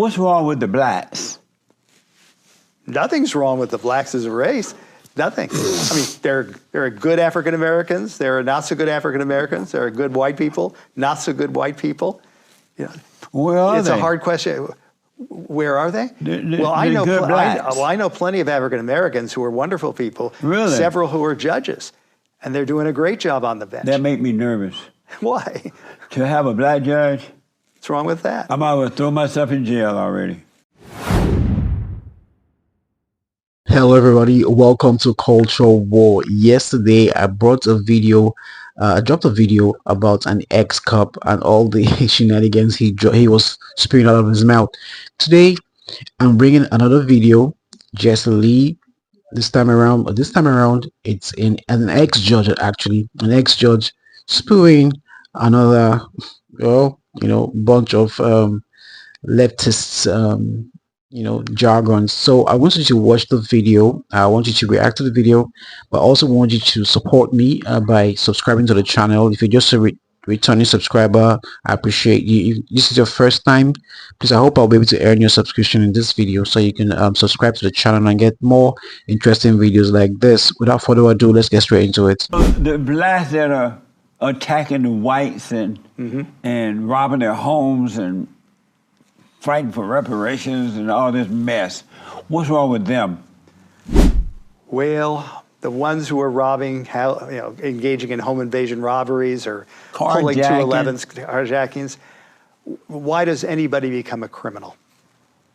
What's wrong with the blacks? Nothing's wrong with the blacks as a race. Nothing. I mean, there are good African Americans. There are not so good African Americans. There are good white people, not so good white people. You know, Where are it's they? a hard question. Where are they? Well, I know plenty of African Americans who are wonderful people. Really? Several who are judges, and they're doing a great job on the bench. That make me nervous. Why? To have a black judge? What's wrong with that? I might well throw myself in jail already. Hello everybody, welcome to Cultural War. Yesterday I dropped a video about an ex-cop and all the shenanigans he was spewing out of his mouth. Today I'm bringing another video, just Lee. This time around it's in an ex-judge, actually an ex-judge spewing another bunch of leftists jargon. So I want you to watch the video. I want you to react to the video, but I also want you to support me by subscribing to the channel. If you're just a returning subscriber, I appreciate you. If this is your first time, please, I hope I'll be able to earn your subscription in this video so you can subscribe to the channel and get more interesting videos like this. Without further ado, let's get straight into it. The blacks that are attacking the whites and robbing their homes and fighting for reparations and all this mess. What's wrong with them? Well, the ones who are robbing, engaging in home invasion robberies or pulling 211s, carjackings, why does anybody become a criminal?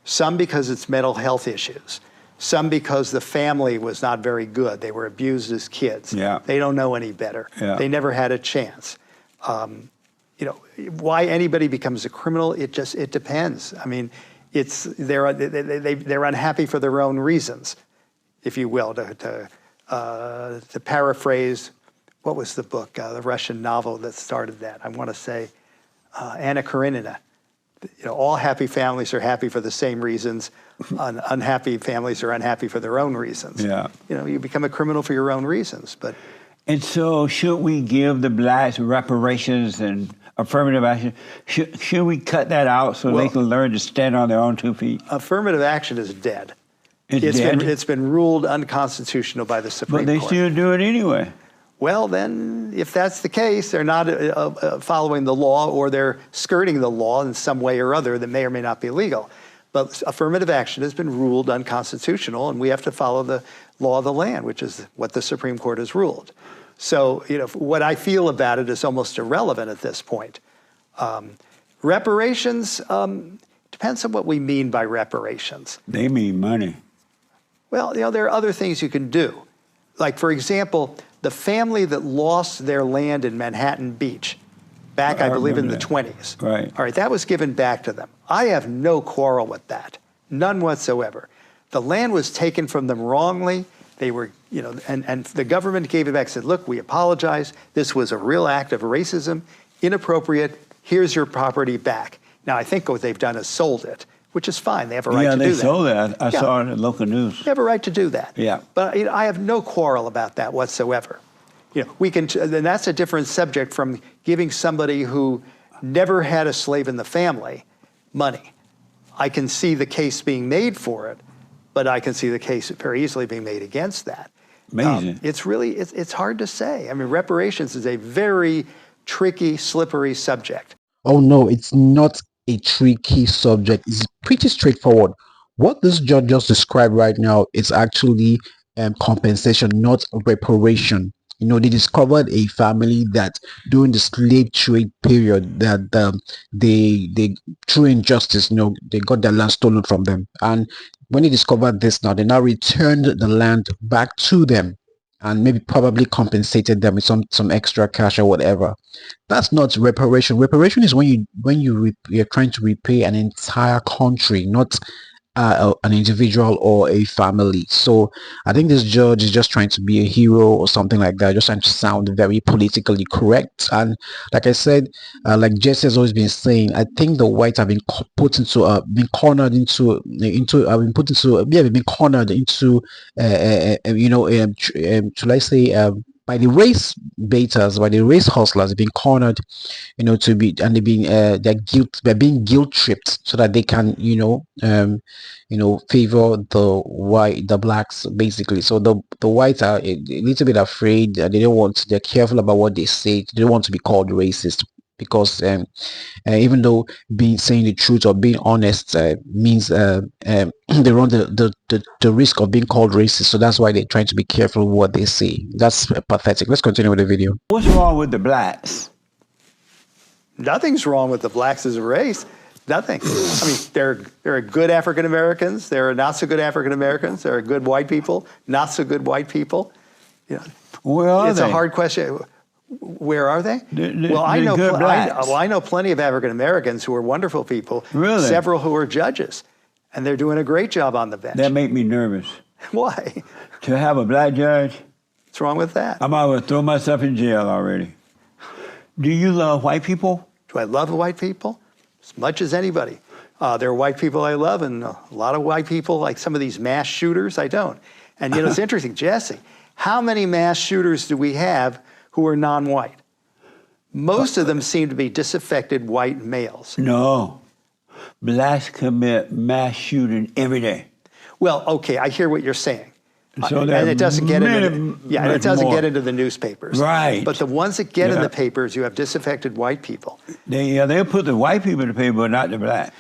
Some because it's mental health issues. Some because the family was not very good. They were abused as kids. Yeah. They don't know any better. Yeah. They never had a chance. Why anybody becomes a criminal, it depends. I mean, they're unhappy for their own reasons, if you will. To paraphrase, what was the book, the Russian novel that started that? I want to say Anna Karenina. All happy families are happy for the same reasons. Unhappy families are unhappy for their own reasons. Yeah. You become a criminal for your own reasons. And so should we give the blacks reparations and affirmative action? Should we cut that out so they can learn to stand on their own 2 feet? Affirmative action is dead. It's dead? It's been ruled unconstitutional by the Supreme Court. But they still do it anyway. Well, then, if that's the case, they're not following the law, or they're skirting the law in some way or other that may or may not be legal. But affirmative action has been ruled unconstitutional, and we have to follow the law of the land, which is what the Supreme Court has ruled. So, what I feel about it is almost irrelevant at this point. Reparations, depends on what we mean by reparations. They mean money. Well, there are other things you can do. Like, for example, the family that lost their land in Manhattan Beach back, I believe, in the 20s. Right. All right, that was given back to them. I have no quarrel with that, none whatsoever. The land was taken from them wrongly. They were, and the government gave it back, said, look, we apologize. This was a real act of racism, inappropriate. Here's your property back. Now, I think what they've done is sold it, which is fine. They have a right to do that. Yeah, they sold it. I saw it in the local news. They have a right to do that. Yeah. But I have no quarrel about that whatsoever. We can, and that's a different subject from giving somebody who never had a slave in the family money. I can see the case being made for it, but I can see the case very easily being made against that. Amazing. It's hard to say. I mean, reparations is a very tricky, slippery subject. Oh no, it's not a tricky subject. It's pretty straightforward. What this judge just described right now is actually compensation, not reparation. They discovered a family that during the slave trade period that they through injustice, they got their land stolen from them. And when they discovered this, they now returned the land back to them and maybe probably compensated them with some extra cash or whatever. That's not reparation. Reparation is when you're trying to repay an entire country, not an individual or a family. So I think this judge is just trying to be a hero or something like that, just trying to sound very politically correct. And like I said, like Jesse has always been saying, I think the whites have been put into cornered into should I say by the race baiters, by the race hustlers, being cornered, to be, and they're being guilt tripped so that they can, favor the blacks basically. So the whites are a little bit afraid. They don't want. They're careful about what they say. They don't want to be called racist because even though being saying the truth or being honest means they run the risk of being called racist. So that's why they're trying to be careful what they say. That's pathetic. Let's continue with the video. What's wrong with the blacks? Nothing's wrong with the blacks as a race. Nothing. I mean, there are good African Americans. There are not so good African Americans. There are good white people, not so good white people. Where are it's they? a hard question. Where are they? I know plenty of African Americans who are wonderful people. Really? Several who are judges, and they're doing a great job on the bench. That make me nervous. Why? To have a black judge? What's wrong with that? I might as well throw myself in jail already. Do you love white people? Do I love white people? As much as anybody. There are white people I love, and a lot of white people, like some of these mass shooters, I don't. And it's interesting, Jesse, how many mass shooters do we have who are non-white? Most of them seem to be disaffected white males. No. Blacks commit mass shooting every day. Well, okay, I hear what you're saying. So and it doesn't get into the newspapers. Right. But the ones that get in the papers, you have disaffected white people. They'll put the white people in the paper, but not the black.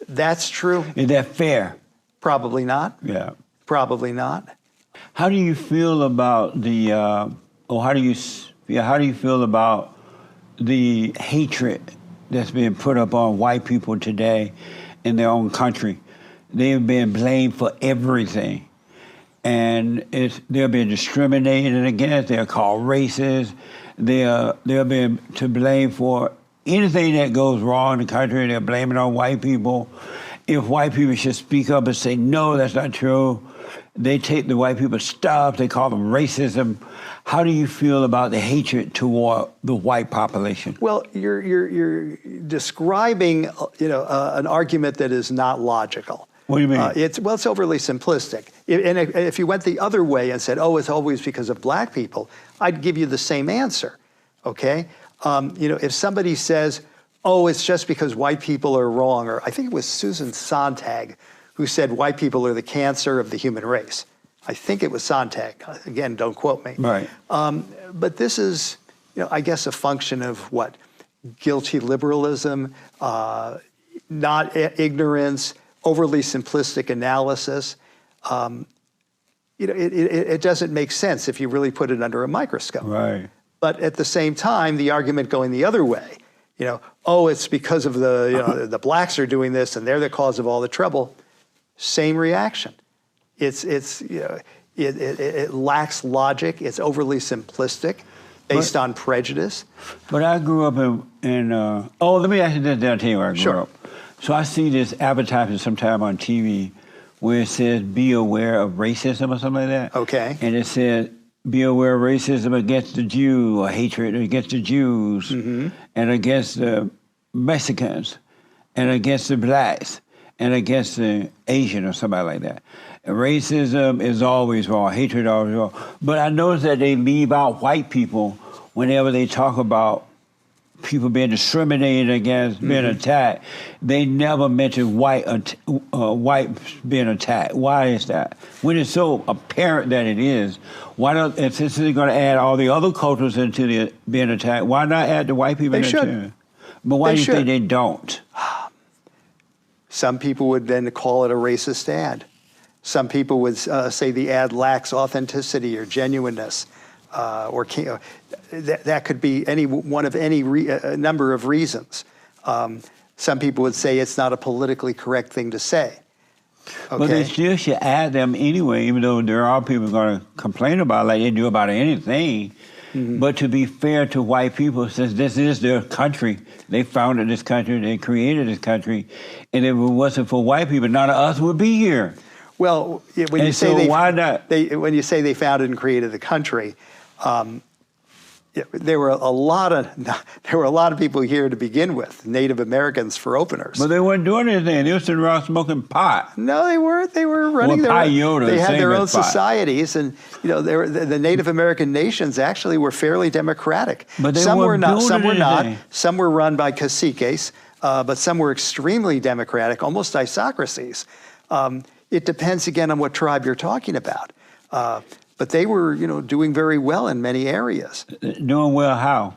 That's true. Is that fair? Probably not. Yeah. Probably not. How do you feel about how do you feel about the hatred that's being put up on white people today in their own country? They've been blamed for everything. And they're being discriminated against. They're called racist. They're being to blame for anything that goes wrong in the country. They're blaming on white people. If white people should speak up and say, no, that's not true, they take the white people's stuff. They call them racism. How do you feel about the hatred toward the white population? Well, you're describing an argument that is not logical. What do you mean? It's overly simplistic. And if you went the other way and said, oh, it's always because of black people, I'd give you the same answer, okay? If somebody says, oh, it's just because white people are wrong, or I think it was Susan Sontag who said white people are the cancer of the human race. I think it was Sontag. Again, don't quote me. Right. But this is, I guess, a function of what? Guilty liberalism, not ignorance, overly simplistic analysis. It doesn't make sense if you really put it under a microscope. Right. But at the same time, the argument going the other way, oh, it's because of the blacks are doing this and they're the cause of all the trouble. Same reaction. It lacks logic. It's overly simplistic, based on prejudice. But I grew up in let me ask you this. I'll tell you where I grew up. So I see this advertisement sometime on TV where it says, be aware of racism or something like that. Okay. And it says, be aware of racism against the Jew, or hatred against the Jews, and against the Mexicans, and against the blacks, and against the Asian or somebody like that. And racism is always wrong, hatred is always wrong. But I notice that they leave out white people whenever they talk about people being discriminated against, being attacked. They never mention white being attacked. Why is that? When it's so apparent that it is, why don't, and since they're going to add all the other cultures into the being attacked, why not add the white people? They should. But why do you think they don't? Some people would then call it a racist ad. Some people would say the ad lacks authenticity or genuineness. That could be any one of any number of reasons. Some people would say it's not a politically correct thing to say. Okay? But they still should add them anyway, even though there are people going to complain about it like they do about anything. But to be fair to white people, since this is their country, they founded this country, they created this country, and if it wasn't for white people, none of us would be here. Well, when you say why not? When you say they founded and created the country, Yeah, there were a lot of people here to begin with, Native Americans for openers. But they weren't doing anything. They were sitting around smoking pot. No, they weren't. They were running their own. They had their own societies, and the Native American nations actually were fairly democratic. But some were not. Some were not. Some were run by caciques, but some were extremely democratic, almost isocracies. It depends again on what tribe you're talking about. But they were, doing very well in many areas. Doing well how?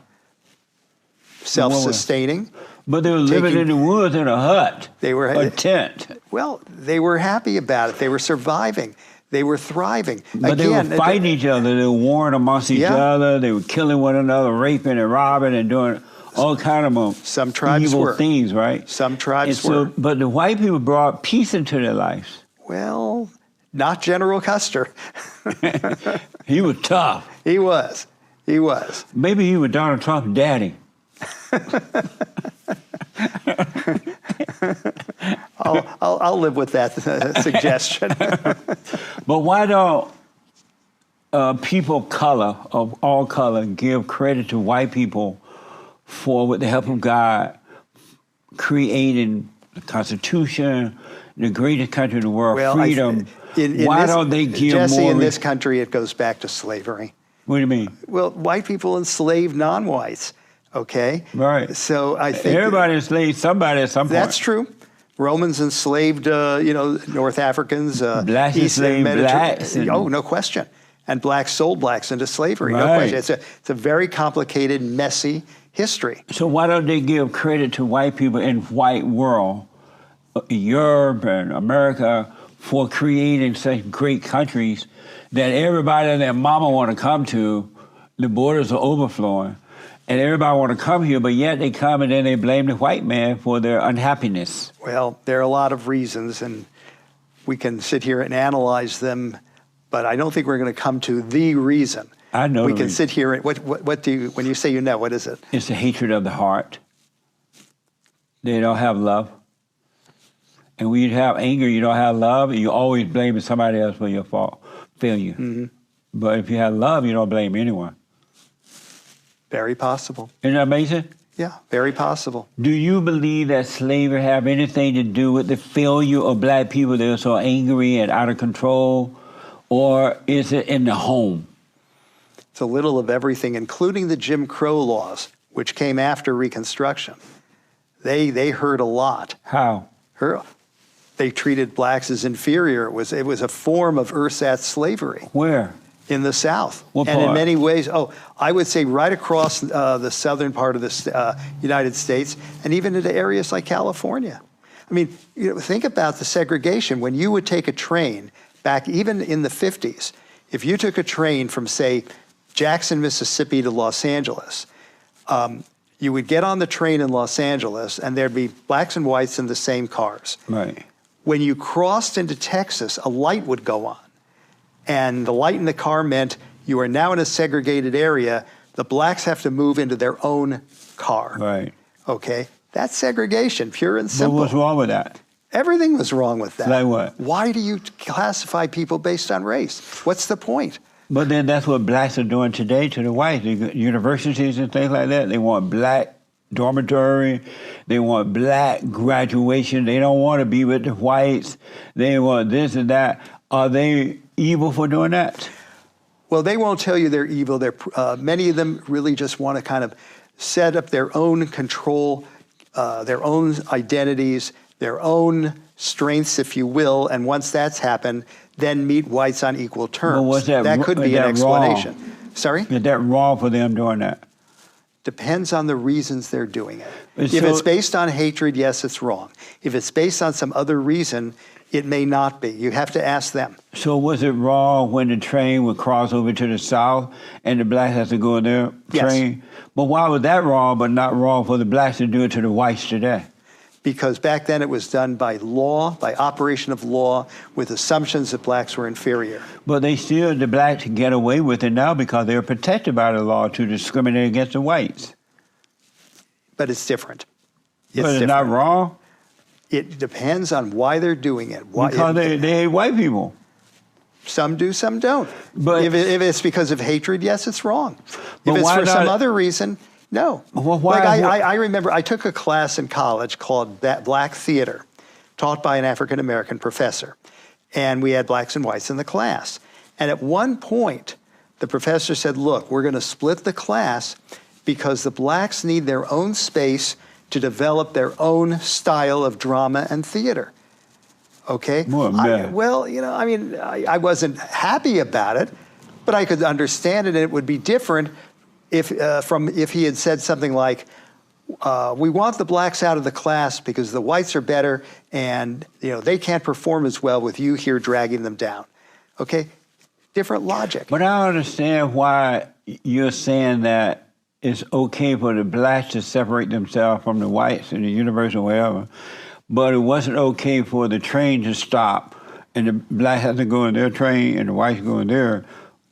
Self-sustaining. But they were living in the woods in a hut. They were a tent. Well, they were happy about it. They were surviving. They were thriving. But they were fighting each other. They were warring amongst each other. They were killing one another, raping and robbing and doing all kind of some tribes evil things, right? Some tribes were. But the white people brought peace into their lives. Well, not General Custer. He was tough. He was. Maybe he was Donald Trump's daddy. I'll live with that suggestion. But why don't people of all color give credit to white people for, with the help of God, creating the Constitution, the greatest country in the world, freedom? Why don't they give Jesse, more? In this country, it goes back to slavery. What do you mean? Well, white people enslaved non-whites, okay? Right. So I think... Everybody enslaved somebody at some point. That's true. Romans enslaved, North Africans. Blacks enslaved blacks. Oh, no question. And blacks sold blacks into slavery. Right. No question. It's a very complicated, messy history. So why don't they give credit to white people in white world, Europe and America, for creating such great countries that everybody and their mama want to come to? The borders are overflowing, and everybody want to come here, but yet they come and then they blame the white man for their unhappiness. Well, there are a lot of reasons, and we can sit here and analyze them, but I don't think we're going to come to the reason. I know. We can sit here and what do you, when you say what is it? It's the hatred of the heart. They don't have love. And when you have anger, you don't have love, and you always blame somebody else for your failure. Mm-hmm. But if you have love, you don't blame anyone. Very possible. Isn't that amazing? Yeah, very possible. Do you believe that slavery have anything to do with the failure of black people that are so angry and out of control? Or is it in the home? It's a little of everything, including the Jim Crow laws, which came after Reconstruction. They hurt a lot. How? They treated blacks as inferior. It was a form of ersatz slavery. Where? In the South. What and part? In many ways, I would say right across the southern part of the United States, and even into areas like California. I mean, think about the segregation. When you would take a train back even in the 50s, if you took a train from, say, Jackson, Mississippi to Los Angeles, you would get on the train in Los Angeles, and there'd be blacks and whites in the same cars. Right. When you crossed into Texas, a light would go on. And the light in the car meant you are now in a segregated area. The blacks have to move into their own car. Right. Okay? That's segregation, pure and simple. But what's wrong with that? Everything was wrong with that. Like what? Why do you classify people based on race? What's the point? But then that's what blacks are doing today to the whites. The universities and things like that, they want black dormitory. They want black graduation. They don't want to be with the whites. They want this and that. Are they evil for doing that? Well, they won't tell you they're evil. Many of them really just want to kind of set up their own control, their own identities, their own strengths, if you will. And once that's happened, then meet whites on equal terms. But was that could be an explanation. Wrong? Sorry? Is that wrong for them doing that? Depends on the reasons they're doing it. If it's based on hatred, yes, it's wrong. If it's based on some other reason, it may not be. You have to ask them. So was it wrong when the train would cross over to the south and the blacks had to go in their train? Yes. But why was that wrong but not wrong for the blacks to do it to the whites today? Because back then it was done by law, by operation of law, with assumptions that blacks were inferior. But the blacks get away with it now because they're protected by the law to discriminate against the whites. But it's different. But it's not wrong? It depends on why they're doing it. Because they hate white people. Some do, some don't. But if it's because of hatred, yes, it's wrong. But If it's why for some not- other reason, no. Well, why- Like I remember I took a class in college called Black Theater, taught by an African-American professor. And we had blacks and whites in the class. And at one point, the professor said, look, we're going to split the class because the blacks need their own space to develop their own style of drama and theater. Okay? Well, man. I wasn't happy about it, but I could understand it, and it would be different if he had said something like, we want the blacks out of the class because the whites are better, and they can't perform as well with you here dragging them down. Okay? Different logic. But I don't understand why you're saying that it's okay for the blacks to separate themselves from the whites in the universe or whatever, but it wasn't okay for the train to stop and the blacks had to go in their train and the whites go in there.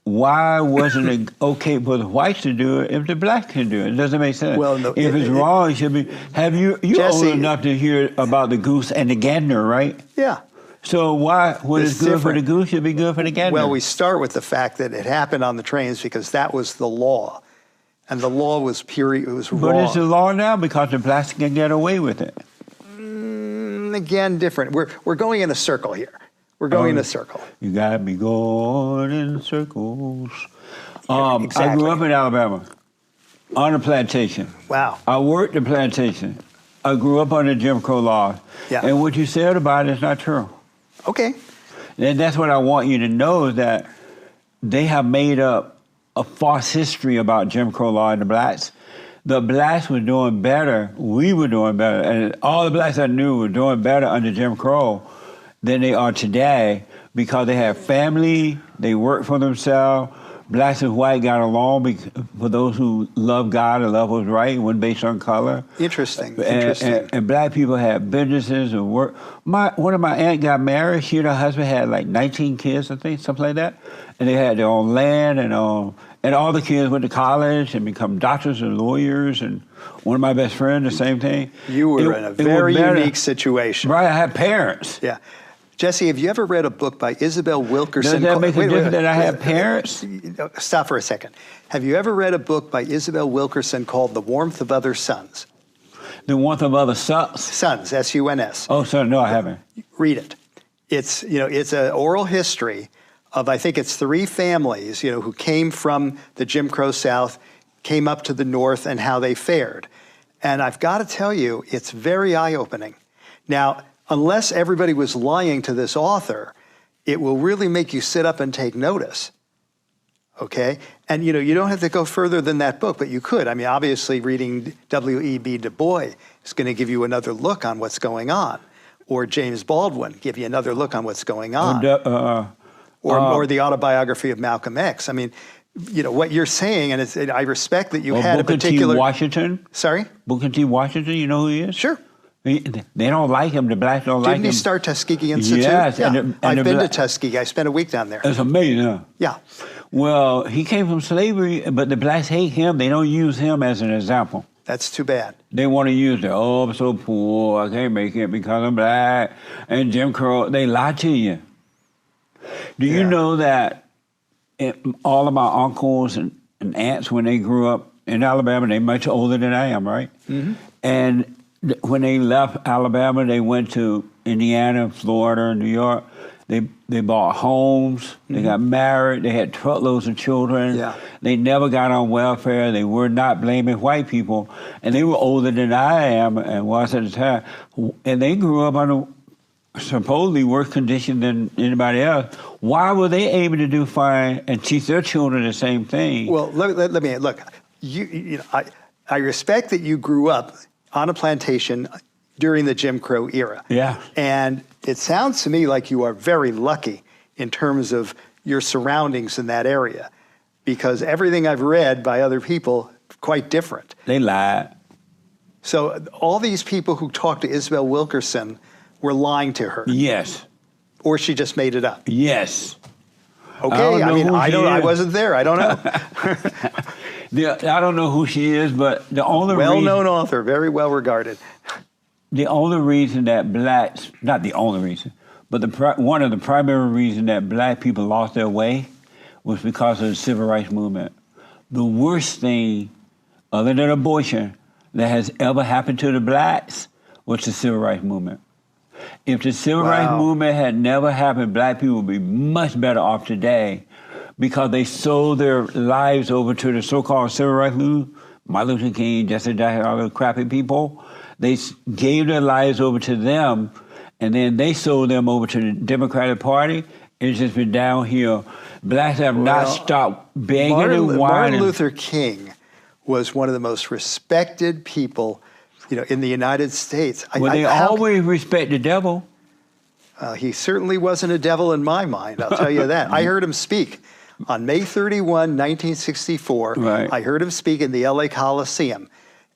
Why wasn't it okay for the whites to do it if the blacks can do it? It doesn't make sense. Well, no, if it's wrong, it should be. You're Jesse, old enough to hear about the goose and the gander, right? Yeah. So what is good for the different. goose should be good for the gander? Well, we start with the fact that it happened on the trains because that was the law. And the law was pure, it was but wrong. it's the law now because the blacks can get away with it. Again, different. We're going in a circle here. We're going in a circle. You gotta be going in circles. I exactly. grew up in Alabama on a plantation. Wow. I worked the plantation. I grew up under Jim Crow laws. Yeah. And what you said about it is not true. Okay. And that's what I want you to know, is that they have made up a false history about Jim Crow law and the blacks. The blacks were doing better. We were doing better. And all the blacks I knew were doing better under Jim Crow than they are today because they have family, they work for themselves. Blacks and white got along for those who love God and love what's right, wasn't based on color. Interesting. And black people had businesses and work. One of my aunt got married. She and her husband had like 19 kids, I think, something like that. And they had their own land and all the kids went to college and become doctors and lawyers. And one of my best friends, the same thing. You were in a very unique situation. Right, I had parents. Yeah. Jesse, have you ever read a book by Isabel Wilkerson? Does that make a difference that I have parents? Stop for a second. Have you ever read a book by Isabel Wilkerson called The Warmth of Other Suns? The Warmth of Other Suns? Suns, S-U-N-S. Oh, sorry, no, I haven't. Read it. It's an oral history of, I think it's 3 families, who came from the Jim Crow South, came up to the North, and how they fared. And I've got to tell you, it's very eye-opening. Now, unless everybody was lying to this author, it will really make you sit up and take notice, okay? And, you don't have to go further than that book, but you could. I mean, obviously, reading W.E.B. Du Bois is going to give you another look on what's going on. Or James Baldwin, give you another look on what's going on. Or the autobiography of Malcolm X. I mean, what you're saying, and I respect that you had a particular... Booker T. Washington? Sorry? Booker T. Washington, you know who he is? Sure. They don't like him. The blacks don't like him. Didn't he start Tuskegee Institute? Yes. Yeah. I've been to to Tuskegee. I spent a week down there. It's amazing, huh? Yeah. Well, he came from slavery, but the blacks hate him. They don't use him as an example. That's too bad. They want to use I'm so poor, I can't make it because I'm black. And Jim Crow, they lie to you. Do you know that all of my uncles and aunts, when they grew up in Alabama, they're much older than I am, right? Mm-hmm. And when they left Alabama, they went to Indiana, Florida, New York. They bought homes, they got married, they had truckloads of children. Yeah. They never got on welfare. They were not blaming white people. And they were older than I am and was at the time. And they grew up under supposedly worse conditions than anybody else. Why were they able to do fine and teach their children the same thing? Well, let me look. I respect that you grew up on a plantation during the Jim Crow era. Yeah. And it sounds to me like you are very lucky in terms of your surroundings in that area, because everything I've read by other people, quite different. They lied. So all these people who talked to Isabel Wilkerson were lying to her. Yes. Or she just made it up. Yes. Okay, I wasn't there. I don't know. I don't know who she is, but the only well-known author, very well regarded. The only reason that blacks, not the only reason, But one of the primary reasons that black people lost their way was because of the civil rights movement. The worst thing, other than abortion, that has ever happened to the blacks was the civil rights movement. If the civil rights movement had never happened, black people would be much better off today because they sold their lives over to the so-called civil rights movement. Martin Luther King, Jesse Jackson, all those crappy people. They gave their lives over to them, and then they sold them over to the Democratic Party. It's just been downhill. Blacks have not stopped begging and whining. Martin Luther King was one of the most respected people, in the United States. Well, they always respect the devil. He certainly wasn't a devil in my mind, I'll tell you that. I heard him speak on May 31, 1964. Right. I heard him speak in the LA Coliseum.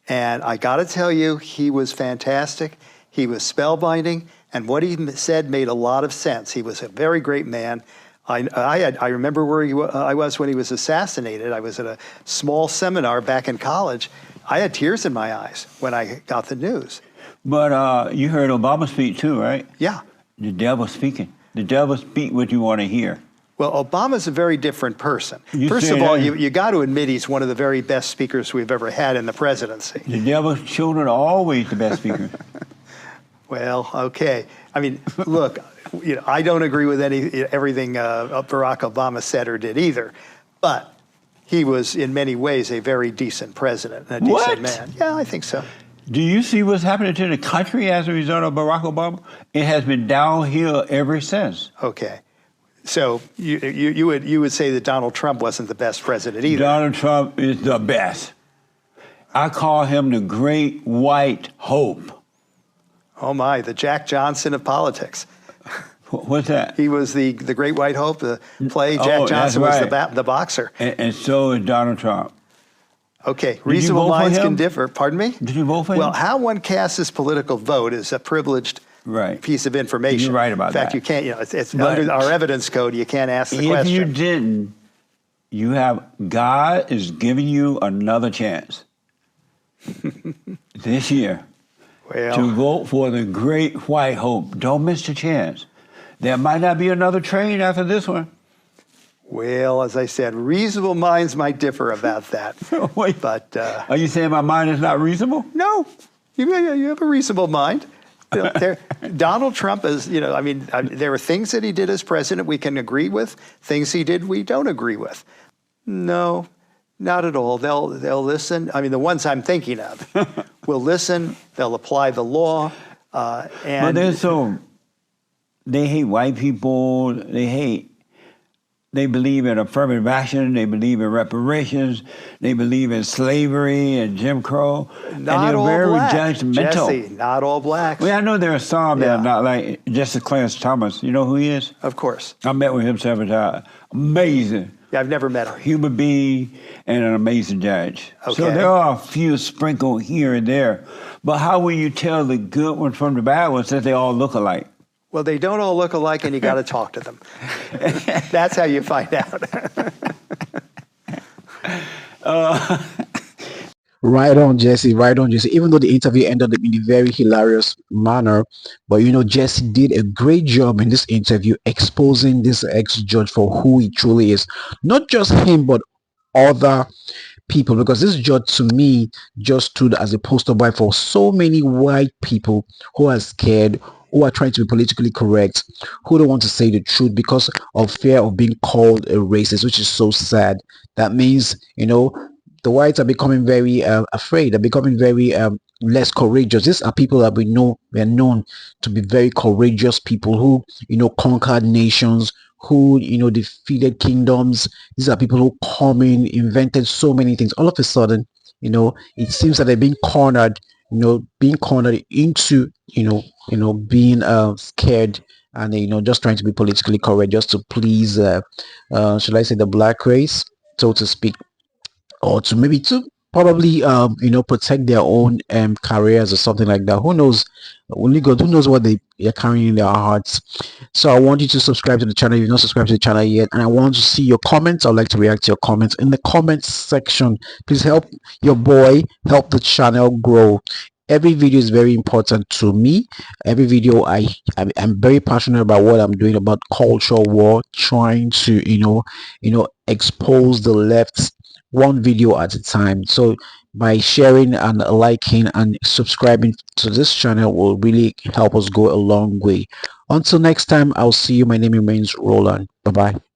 And I got to tell you, he was fantastic. He was spellbinding. And what he said made a lot of sense. He was a very great man. I remember where I was when he was assassinated. I was at a small seminar back in college. I had tears in my eyes when I got the news. But you heard Obama speak too, right? Yeah. The devil's speaking. The devil speak what you want to hear. Well, Obama's a very different person. First of all, you got to admit he's one of the very best speakers we've ever had in the presidency. The devil's children are always the best speakers. Well, okay. I mean, look, I don't agree with everything Barack Obama said or did either, but he was in many ways a very decent president and a decent man. Yeah, I think so. Do you see what's happening to the country as a result of Barack Obama? It has been downhill ever since. Okay. So you would say that Donald Trump wasn't the best president either. Donald Trump is the best. I call him the great white hope. Oh my, the Jack Johnson of politics. What's that? He was the Great White Hope, the play. Jack Johnson was the boxer. And so is Donald Trump. Okay, reasonable minds can differ. Pardon me? Did you vote for him? Well, how one casts his political vote is a privileged piece of information. You're right about that. In fact, you can't, it's under our evidence code, you can't ask the question. If you didn't, God is giving you another chance this year to vote for the great white hope. Don't miss the chance. There might not be another train after this one. Well, as I said, reasonable minds might differ about that. Wait, but are you saying my mind is not reasonable? No, you have a reasonable mind. Donald Trump is, there are things that he did as president we can agree with, things he did we don't agree with. No, not at all. They'll listen. I mean, the ones I'm thinking of will listen. They'll apply the law. But they hate white people. They believe in affirmative action. They believe in reparations. They believe in slavery and Jim Crow. Not all very black. Judgmental. Jesse, not all blacks. Well, I know there are some that are not like Justice Clarence Thomas. You know who he is? Of course. I met with him several times. Amazing. Yeah, I've never met him. Human being and an amazing judge. Okay. So there are a few sprinkled here and there. But how will you tell the good ones from the bad ones that they all look alike? Well, they don't all look alike, and you got to talk to them. That's how you find out. Right on, Jesse. Right on, Jesse. Even though the interview ended in a very hilarious manner, but Jesse did a great job in this interview exposing this ex-judge for who he truly is. Not just him, but other people, because this judge to me just stood as a poster boy for so many white people who are scared, who are trying to be politically correct, who don't want to say the truth because of fear of being called a racist, which is so sad. That means, the whites are becoming very afraid. They're becoming very less courageous. These are people that we are known to be very courageous people who, conquered nations, who, defeated kingdoms. These are people who come in, invented so many things. All of a sudden, it seems that they're being cornered, into, being scared and, just trying to be politically correct, just to please, should I say the black race, so to speak, or to maybe to probably, protect their own careers or something like that. Who knows? Only God, who knows what they're carrying in their hearts. So I want you to subscribe to the channel if you've not subscribed to the channel yet, and I want to see your comments. I'd like to react to your comments in the comments section. Please help your boy, help the channel grow. every video is very important to me. Every video I'm very passionate about what I'm doing about culture war, trying to expose the left one video at a time. So by sharing and liking and subscribing to this channel will really help us go a long way. Until next time, I'll see you. My name remains Roland. Bye bye.